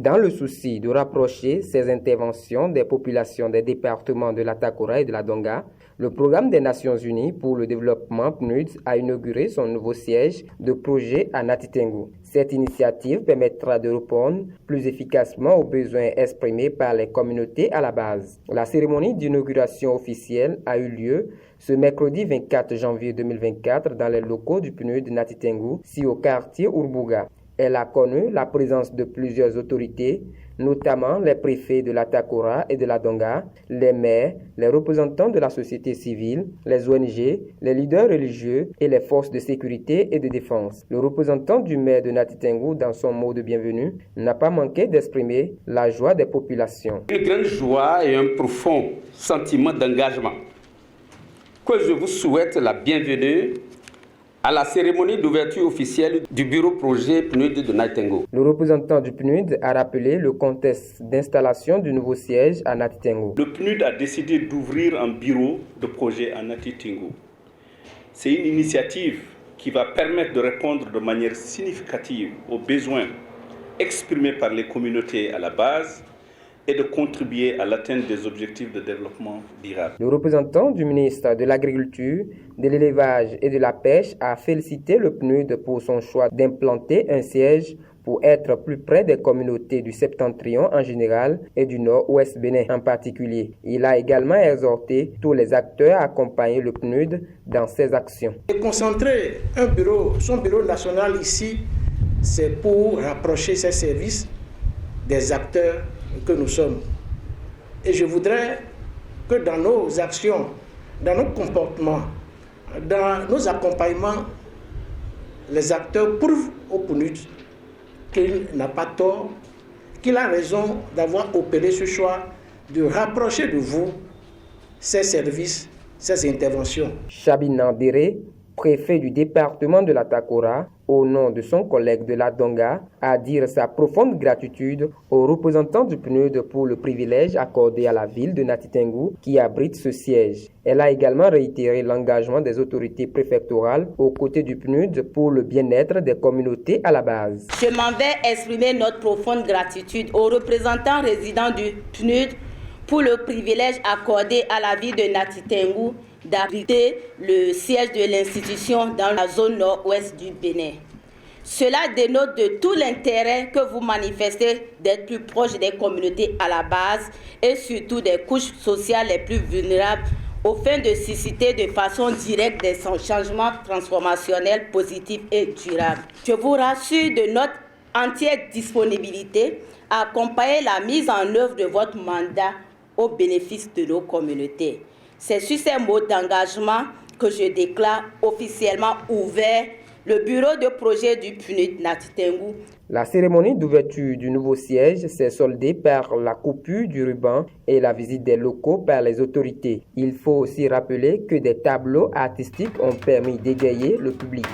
Dans le souci de rapprocher ces interventions des populations des départements de la Takora et de la Donga, le Programme des Nations Unies pour le développement PNUD a inauguré son nouveau siège de projet à Nati Tengou. Cette initiative permettra de répondre plus efficacement aux besoins exprimés par les communautés à la base. La cérémonie d'inauguration officielle a eu lieu ce mercredi 24 janvier 2024 dans les locaux du PNUD Nati Tengou, situé au quartier Urbuga. Elle a connu la présence de plusieurs autorités, notamment les préfets de la Takora et de la Donga, les maires, les représentants de la société civile, les ONG, les leaders religieux et les forces de sécurité et de défense. Le représentant du maire de Nati Tengou, dans son mot de bienvenue, n'a pas manqué d'exprimer la joie des populations. Une grande joie et un profond sentiment d'engagement que je vous souhaite la bienvenue à la cérémonie d'ouverture officielle du bureau projet PNUD de Nati Tengou. Le représentant du PNUD a rappelé le contexte d'installation du nouveau siège à Nati Tengou. Le PNUD a décidé d'ouvrir un bureau de projet à Nati Tengou. C'est une initiative qui va permettre de répondre de manière significative aux besoins exprimés par les communautés à la base et de contribuer à l'atteinte des objectifs de développement durable. Le représentant du ministre de l'Agriculture, de l'Élevage et de la Pêche a félicité le PNUD pour son choix d'implanter un siège pour être plus près des communautés du Septentrion en général et du Nord-Ouest Bénin en particulier. Il a également exhorté tous les acteurs à accompagner le PNUD dans ses actions. Et concentrer son bureau national ici, c'est pour rapprocher ses services des acteurs que nous sommes. Et je voudrais que dans nos actions, dans nos comportements, dans nos accompagnements, les acteurs prouvent au PNUD qu'il n'a pas tort, qu'il a raison d'avoir opéré ce choix de rapprocher de vous ces services, ces interventions. Chabina Déré, préfet du département de la Takora, au nom de son collègue de la Donga, a dit sa profonde gratitude aux représentants du PNUD pour le privilège accordé à la ville de Nati Tengou qui abrite ce siège. Elle a également réitéré l'engagement des autorités préfectorales aux côtés du PNUD pour le bien-être des communautés à la base. Je m'en vais exprimer notre profonde gratitude aux représentants résidents du PNUD pour le privilège accordé à la ville de Nati Tengou d'abriter le siège de l'institution dans la zone nord-ouest du Bénin. Cela dénote de tout l'intérêt que vous manifestez d'être plus proche des communautés à la base et surtout des couches sociales les plus vulnérables au fin de susciter de façon directe des changements transformationnels positifs et durables. Je vous rassure de notre entière disponibilité à accompagner la mise en œuvre de votre mandat au bénéfice de nos communautés. C'est sur ces mots d'engagement que je déclare officiellement ouvert le bureau de projet du PNUD Nati Tengou. La cérémonie d'ouverture du nouveau siège s'est soldée par la coupure du ruban et la visite des locaux par les autorités. Il faut aussi rappeler que des tableaux artistiques ont permis d'égayer le public.